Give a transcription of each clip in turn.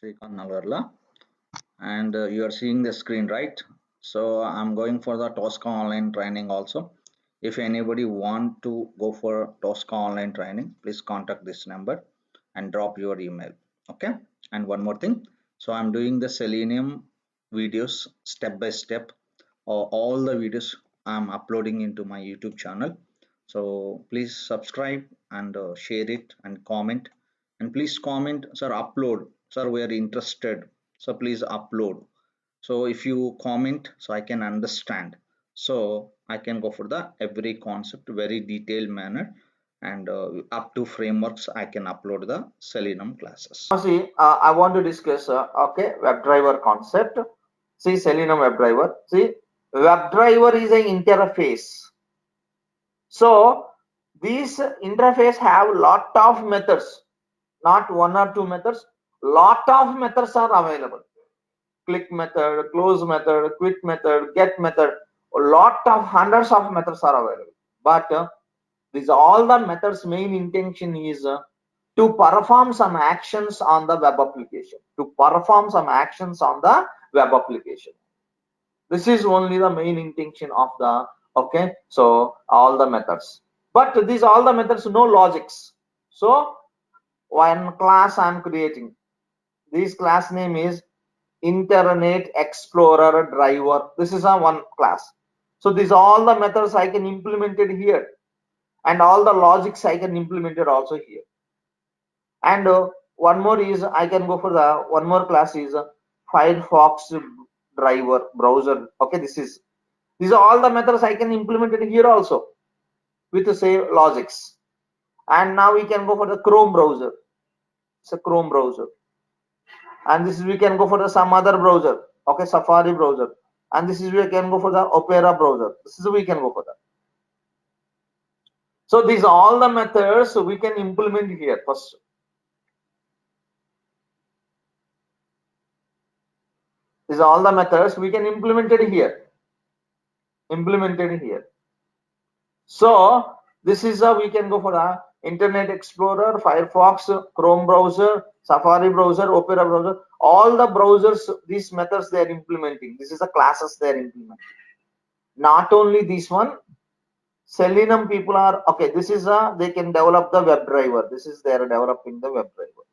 Srikanth Nagarla, and you are seeing the screen, right? So I'm going for the Tosca online training also. If anybody want to go for Tosca online training, please contact this number and drop your email. Okay. And one more thing. So I'm doing the Selenium videos step by step. All the videos I'm uploading into my YouTube channel. So please subscribe and share it and comment. And please comment, sir, upload. Sir, we are interested. So please upload. So if you comment, so I can understand. So I can go for the every concept very detailed manner, and up to frameworks I can upload the Selenium classes. See, I want to discuss WebDriver concept. See, Selenium WebDriver. See, WebDriver is an interface. So these interface have lot of methods, not one or two methods. Lot of methods are available. Click method, close method, quit method, get method. A lot of hundreds of methods are available. But these all the methods main intention is to perform some actions on the web application. To perform some actions on the web application. This is only the main intention of the so all the methods. But these all the methods no logics. So one class I'm creating. This class name is Internet Explorer Driver. This is a one class. So these all the methods I can implement it here, and all the logics I can implement it also here. And one more is I can go for the one more class is Firefox driver browser. Okay, these are all the methods I can implement it here also with the same logics. And now we can go for the Chrome browser. It's a Chrome browser. And this is we can go for the some other browser. Okay, Safari browser. And this is we can go for the Opera browser. This is we can go for that. So these are all the methods we can implement here first. These are all the methods we can implement it here. Implemented here. So this is we can go for the Internet Explorer, Firefox, Chrome browser, Safari browser, Opera browser. All the browsers, these methods they are implementing. This is the classes they are implementing. Not only this one, Selenium people are okay. This is they can develop the WebDriver. This is they are developing the WebDriver.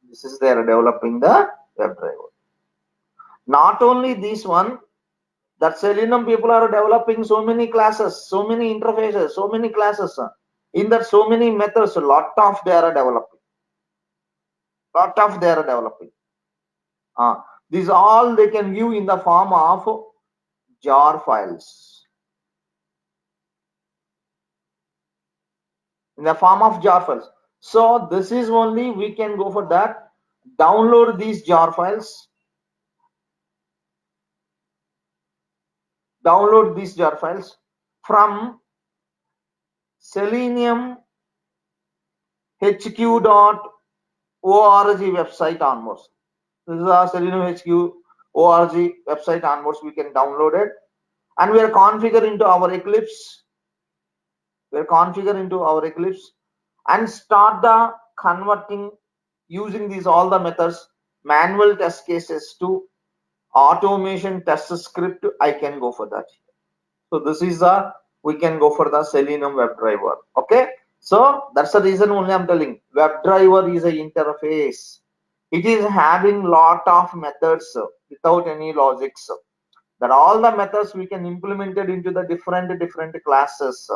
This is they are developing the WebDriver. Not only this one, that Selenium people are developing so many classes, so many interfaces, so many classes. In that so many methods, a lot of they are developing. Lot of they are developing. These all they can view in the form of jar files. In the form of jar files. So this is only we can go for that. Download these jar files. Download these jar files from Selenium HQ.org website onwards. This is our Selenium HQ org website onwards. We can download it, and we are configured into our Eclipse. We are configured into our Eclipse and start the converting using these all the methods, manual test cases to automation test script. I can go for that. So this is we can go for the Selenium WebDriver. Okay, so that's the reason only I'm telling WebDriver is a interface. It is having lot of methods without any logics. That all the methods we can implement it into the different classes.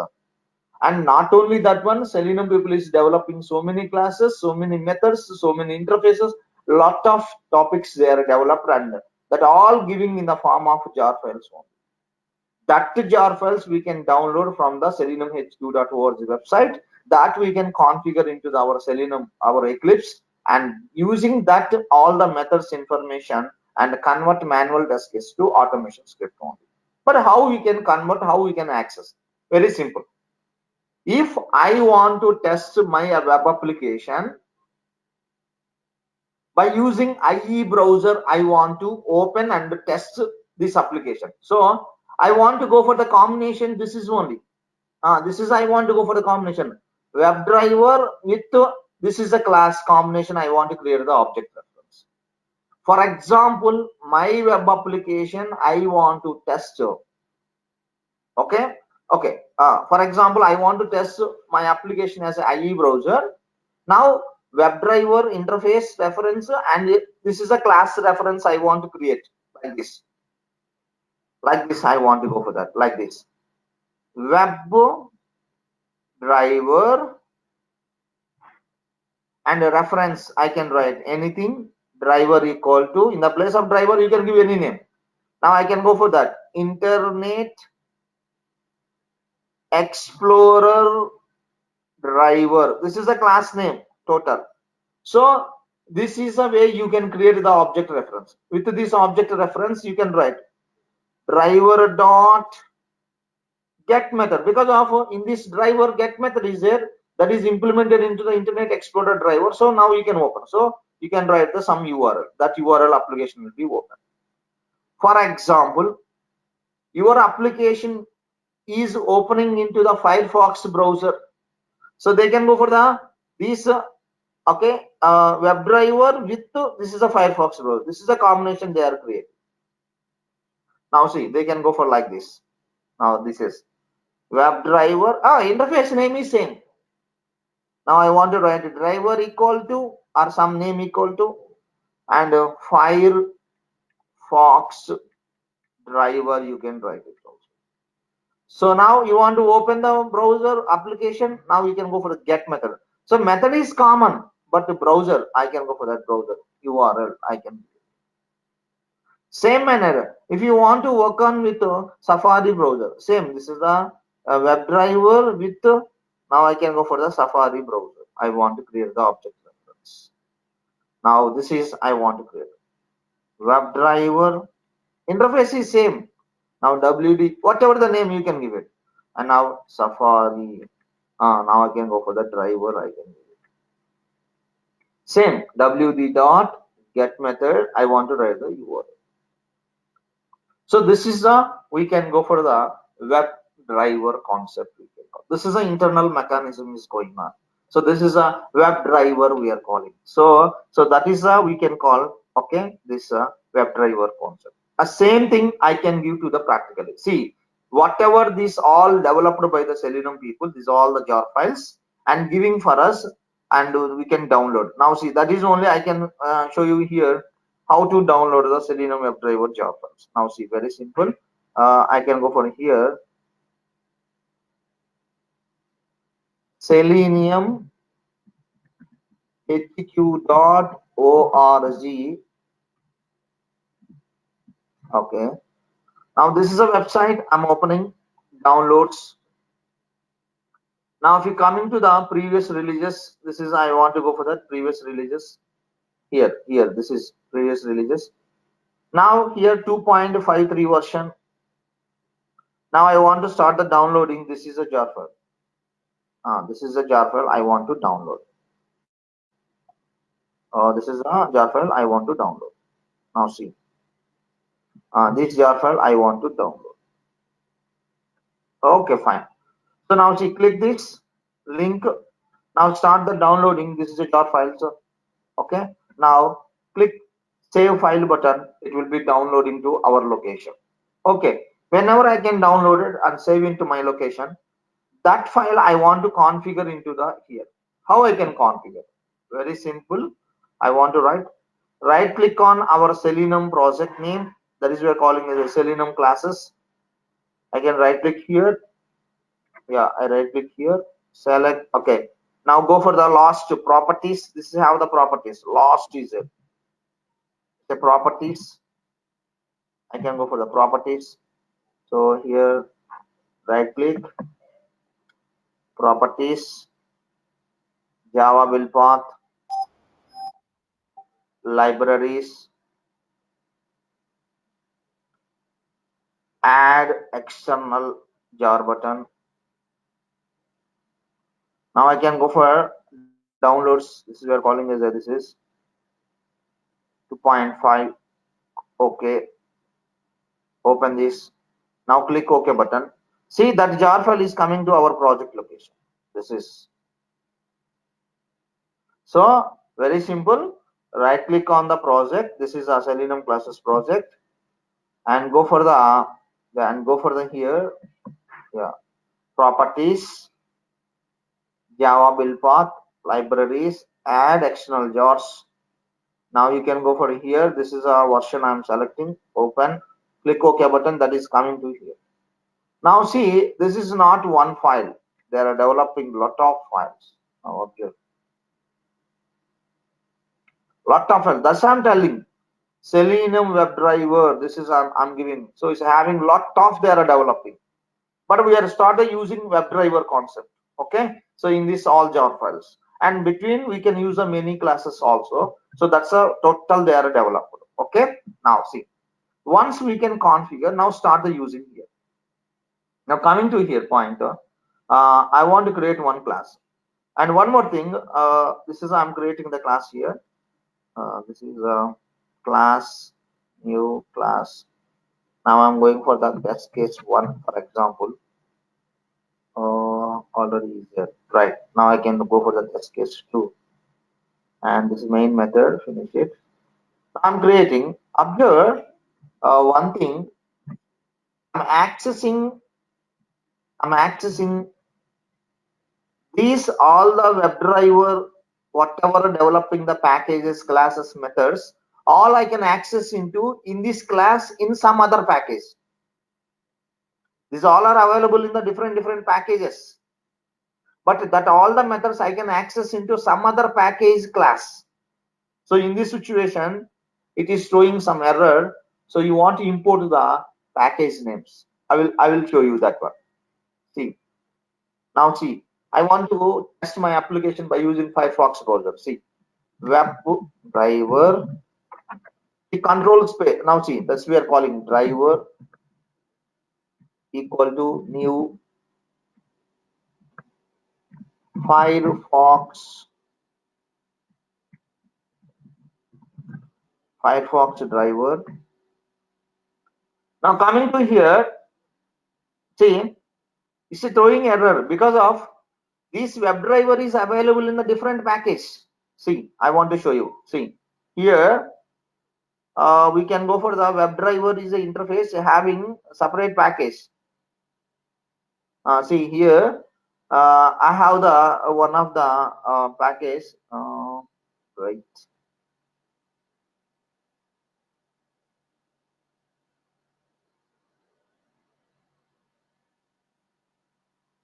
And not only that one, Selenium people is developing so many classes, so many methods, so many interfaces, lot of topics they are developed, and that all giving in the form of jar files only. That jar files we can download from the seleniumhq.org website, that we can configure into our Selenium, our Eclipse, and using that all the methods information and convert manual test case to automation script only. But how we can convert, how we can access? Very simple. If I want to test my web application by using IE browser, I want to open and test this application. So I want to go for the combination. This is only this is I want to go for the combination WebDriver with this is a class combination. I want to create the object reference. For example, my web application I want to test. Okay. For example, I want to test my application as an IE browser. Now, WebDriver interface reference, and this is a class reference I want to create like this. Like this, I want to go for that. Like this. WebDriver and a reference, I can write anything. Driver equal to, in the place of driver, you can give any name. Now I can go for that. Internet Explorer driver. This is a class name total. So this is a way you can create the object reference. With this object reference, you can write driver dot get method, because of in this driver get method is there, that is implemented into the Internet Explorer driver. So now you can open. So you can write the some URL. That URL application will be open. For example, your application is opening into the Firefox browser. So they can go for the this WebDriver with this is a Firefox browser. This is a combination they are creating. Now see, they can go for like this. Now this is WebDriver. Interface name is same. Now I want to write driver equal to or some name equal to and Firefox driver, you can write it also. So now you want to open the browser application. Now you can go for the get method. So method is common, but the browser, I can go for that browser URL. I can. Same manner, if you want to work on with Safari browser, same. This is the WebDriver with. Now I can go for the Safari browser. I want to create the object reference. Now this is I want to create WebDriver. Interface is same. Now WD, whatever the name you can give it. And now Safari. Now I can go for the driver. I can give it. Same WD dot get method. I want to write the URL. So this is we can go for the WebDriver concept. This is an internal mechanism is going on. So this is a WebDriver we are calling. So that is we can call this WebDriver concept. A same thing I can give to the practically. See, whatever this all developed by the Selenium people, these all the jar files and giving for us, and we can download. Now see, that is only I can show you here how to download the Selenium WebDriver jar files. Now see, very simple. I can go for here. Selenium hq.org. Okay. Now this is a website I'm opening. Downloads. Now if you come into the previous releases, this is I want to go for that previous releases. Here this is previous releases. Now here 2.53 version. Now I want to start the downloading. This is a jar file. This is a jar file I want to download. This is a jar file I want to download. Now see, this jar file I want to download. Okay, fine. So now see, click this link. Now start the downloading. This is a jar file. So okay, now click save file button. It will be downloading to our location. Okay, whenever I can download it and save into my location, that file I want to configure into the here. How I can configure? Very simple. I want to right click on our Selenium project name. That is we are calling it as Selenium classes. I can right click here. Yeah, I right click here. Select. Okay. Now go for the last properties. This is how the properties. Last is it. The properties. I can go for the properties. So here, right click. Properties. Java build path. Libraries. Add external jar button. Now I can go for downloads. This is we are calling as this is 2.5. Okay. Open this. Now click OK button. See that jar file is coming to our project location. This is so very simple. right click on the project. This is a Selenium classes project, and go for the here, yeah, properties, Java build path, libraries, add external jars. Now you can go for here. This is a version I'm selecting. Open, click OK button. That is coming to here. Now see, this is not one file. They are developing lot of files. Now observe, lot of files. That's what I'm telling. Selenium WebDriver. This is I'm giving. So it's having lot of they are developing. But we are started using WebDriver concept. Okay. So in this all jar files, and between we can use a many classes also. So that's a total they are developed. Okay. Now see, once we can configure, now start the using here. Now coming to here pointer, I want to create one class. And one more thing, this is I'm creating the class here. This is a class, new class. Now I'm going for the test case one, for example. Already is there. Right. Now I can go for the test case two. And this is main method, finish it. I'm creating. Observe one thing. I'm accessing these all the WebDriver, whatever developing the packages, classes, methods, all I can access into in this class in some other package. These all are available in the different packages, but that all the methods I can access into some other package class. So in this situation, it is showing some error. So you want to import the package names. I will show you that one. See. Now see, I want to test my application by using Firefox browser. See, web driver, the control space. Now see, that's we are calling driver equal to new Firefox driver. Now coming to here, see, it's throwing error because of this web driver is available in the different package. See, I want to show you. See, here we can go for the web driver is the interface having separate package. See here, I have the one of the package, right?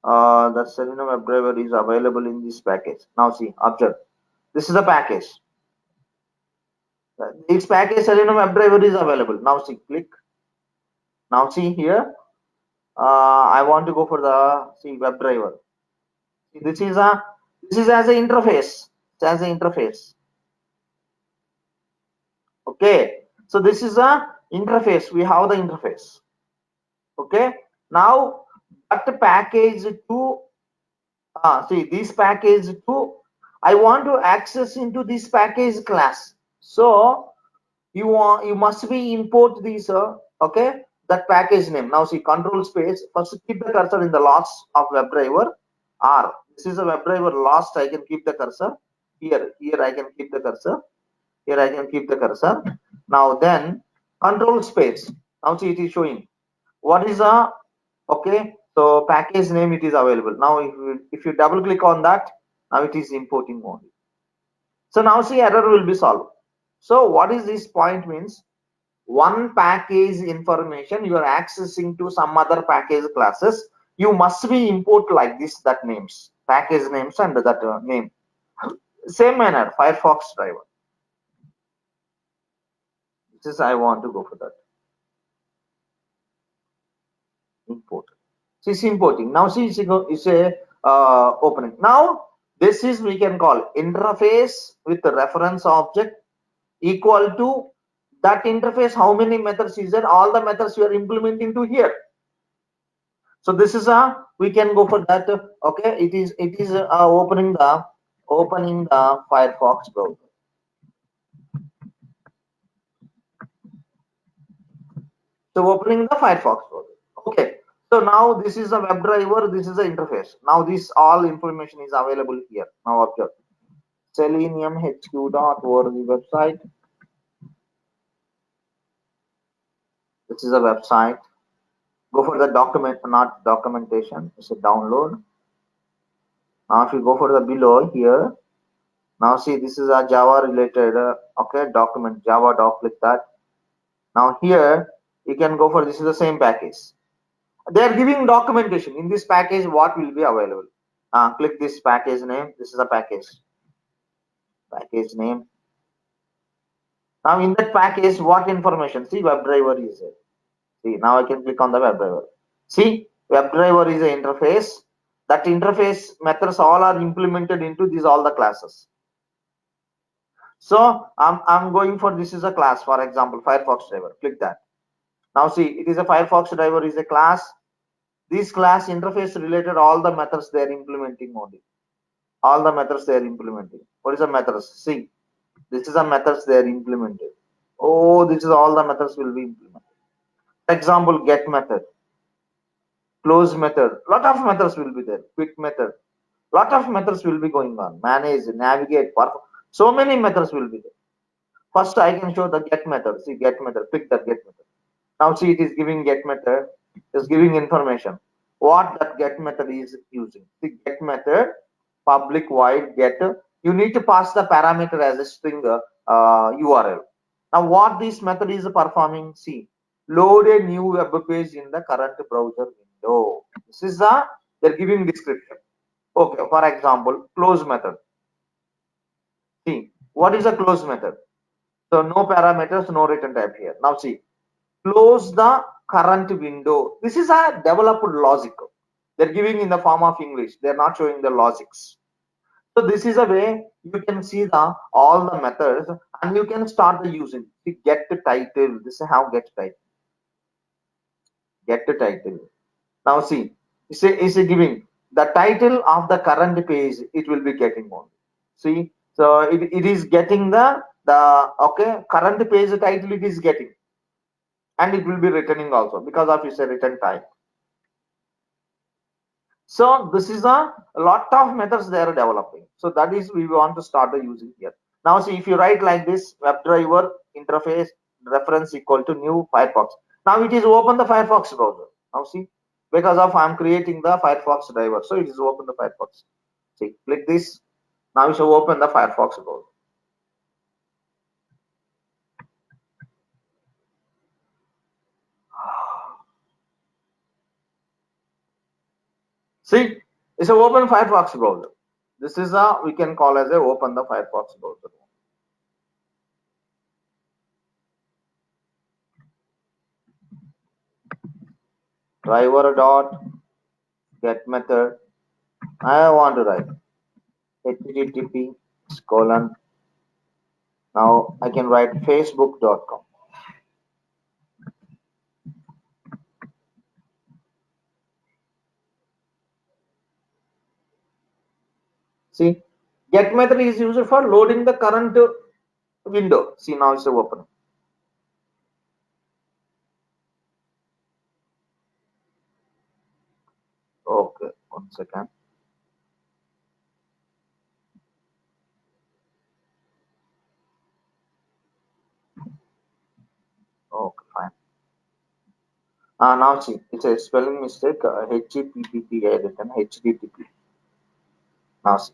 The Selenium WebDriver is available in this package. Now see, observe. This is a package. This package Selenium WebDriver is available. Now see, click. Now see here. I want to go for the WebDriver. This is as an interface. It's as an interface. Okay. So this is a interface. We have the interface. Okay. Now that package to see this package to I want to access into this package class. So you must be import this okay, that package name. Now see control space, first keep the cursor in the last of WebDriver R. This is a WebDriver last. I can keep the cursor here. Here I can keep the cursor. Here I can keep the cursor. Now then control space. Now see it is showing what is a okay. So package name it is available. Now if you double click on that, now it is importing only. So now see error will be solved. So what is this point means? One package information you are accessing to some other package classes, you must be import like this, that names, package names and that name. Same manner, Firefox driver. This is I want to go for that. Import. So it's importing. Now see it's a opening. Now this is we can call interface with the reference object equal to that interface. How many methods is there? All the methods you are implementing to here. So this is a we can go for that. Okay, it is opening the Firefox browser. So opening the Firefox browser. Okay. So now this is a WebDriver. This is the interface. Now this all information is available here. Now observe. seleniumhq.org website. This is a website. Go for the document, not documentation. It's a download. Now, if you go for the below here, now see this is a Java related okay document, Java doc. Click that. Now here you can go for, this is the same package. They are giving documentation in this package what will be available. Click this package name. This is a package name. Now in that package, what information? See, WebDriver is there. See, now I can click on the WebDriver. See, WebDriver is an interface. That interface methods all are implemented into these all the classes. So I'm going for, this is a class, for example, Firefox driver. Click that. Now see, it is a Firefox driver is a class. This class interface related all the methods they are implementing only. All the methods they are implementing. What is the methods? See, this is a methods they are implemented. Oh, this is all the methods will be implemented. For example, get method, close method, lot of methods will be there. Quit method, lot of methods will be going on. Manage, navigate, perform. So many methods will be there. First, I can show the get method. See, get method. Pick the get method. Now, see, it is giving get method. It is giving information. What that get method is using. The get method, public void get. You need to pass the parameter as a string URL. Now, what this method is performing? See, load a new web page in the current browser window. This is the, they're giving description. Okay, for example, close method. See, what is a close method? So no parameters, no return type here. Now see, close the current window. This is a developed logic. They're giving in the form of English. They're not showing the logics. So this is a way you can see the all the methods and you can start the using. See, get the title. This is how get title. Get the title. Now see, is giving the title of the current page. It will be getting on. See, so it is getting the okay current page title. It is getting, and it will be returning also because of its a return type. So this is a lot of methods they are developing. So that is we want to start the using here. Now see, if you write like this, WebDriver interface reference equal to new Firefox. Now it is open the Firefox browser. Now see, because of I'm creating the Firefox driver, so it is open the Firefox. See, click this. Now you should open the Firefox browser. See, it's a open Firefox browser. This is a, we can call as a open the Firefox browser. Driver dot get method. I want to write http colon. Now I can write facebook.com. See, get method is used for loading the current window. See, now it's open. Okay, 1 second. Okay, fine. Now see, it's a spelling mistake. HTTP I written HTTP. Now see.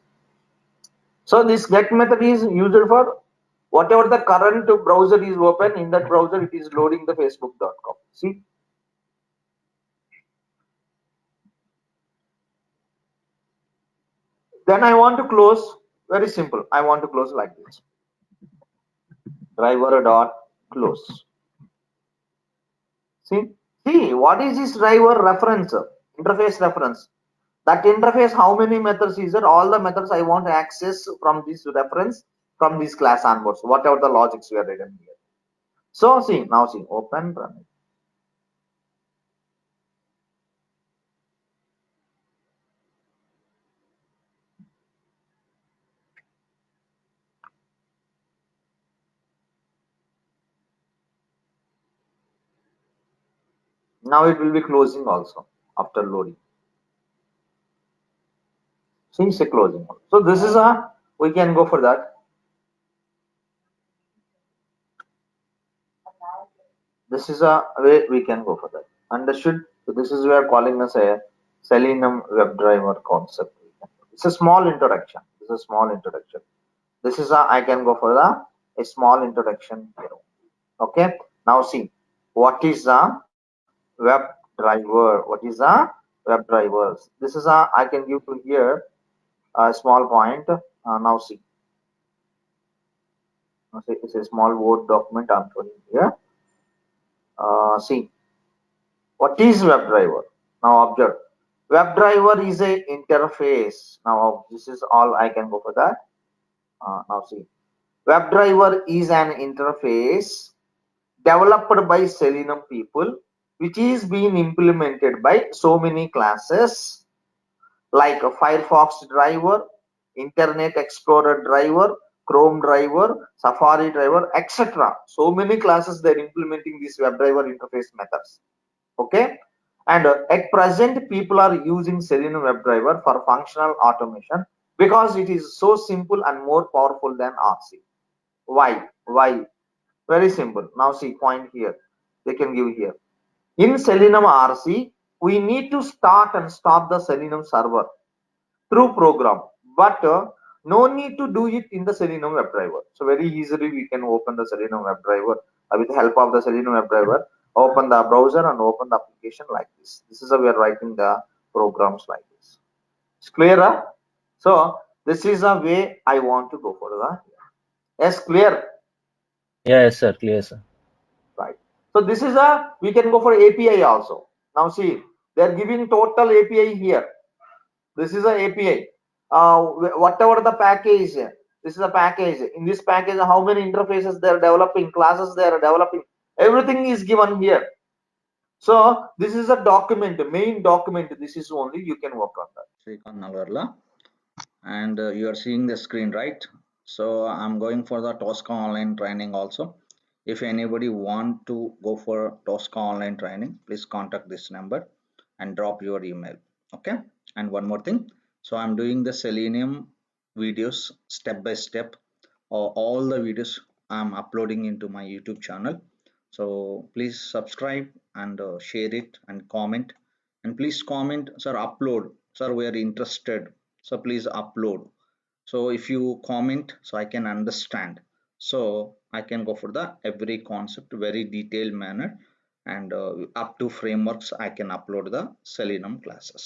So this get method is used for whatever the current browser is open, in that browser it is loading the facebook.com. See, then I want to close. Very simple. I want to close like this. Driver dot close. See what is this driver reference? Interface reference. That interface, how many methods is there? All the methods I want to access from this reference from this class onwards, whatever the logics we are written here. So see, now see, open, run it. Now it will be closing also after loading. See, it's a closing. So this is a We can go for that. This is a way we can go for that. Understood? So this is where calling us a Selenium WebDriver concept. It's a small introduction. This is a small introduction. This is a I can go for a small introduction here. Okay. Now see what is a WebDriver. What is a WebDrivers? This is a I can give to here a small point. Now see. Now see, it's a small Word document I'm showing here. See what is WebDriver? Now observe. WebDriver is a interface. Now this is all I can go for that. Now see. WebDriver is an interface developed by Selenium people, which is being implemented by so many classes like a Firefox driver, Internet Explorer driver, Chrome driver, Safari driver, etc. So many classes they're implementing these WebDriver interface methods. Okay, and at present people are using Selenium WebDriver for functional automation because it is so simple and more powerful than RC. Why? Very simple. Now see point here. They can give here. In Selenium RC, we need to start and stop the Selenium server through program, but no need to do it in the Selenium WebDriver. So very easily we can open the Selenium WebDriver with the help of the Selenium WebDriver. Open the browser and open the application like this. This is how we are writing the programs like this. It's clear? Huh? So this is a way I want to go for the. Yes, clear. Yeah, yes, sir. Clear, sir. Right. So this is a we can go for API also. Now see, they are giving total API here. This is a API. Whatever the package, this is a package. In this package, how many interfaces they are developing, classes they are developing, everything is given here. So this is a document, main document. This is only you can work on that. Srikanth Nalvarla, and you are seeing the screen, right? So I'm going for the Tosca online training also. If anybody want to go for Tosca online training, please contact this number and drop your email. Okay. And one more thing. So I'm doing the Selenium videos step by step, or all the videos I'm uploading into my YouTube channel. So please subscribe and share it and comment. And please comment, sir, upload. Sir, we are interested. So please upload. So if you comment, so I can understand. So I can go for the every concept very detailed manner, and up to frameworks I can upload the Selenium classes.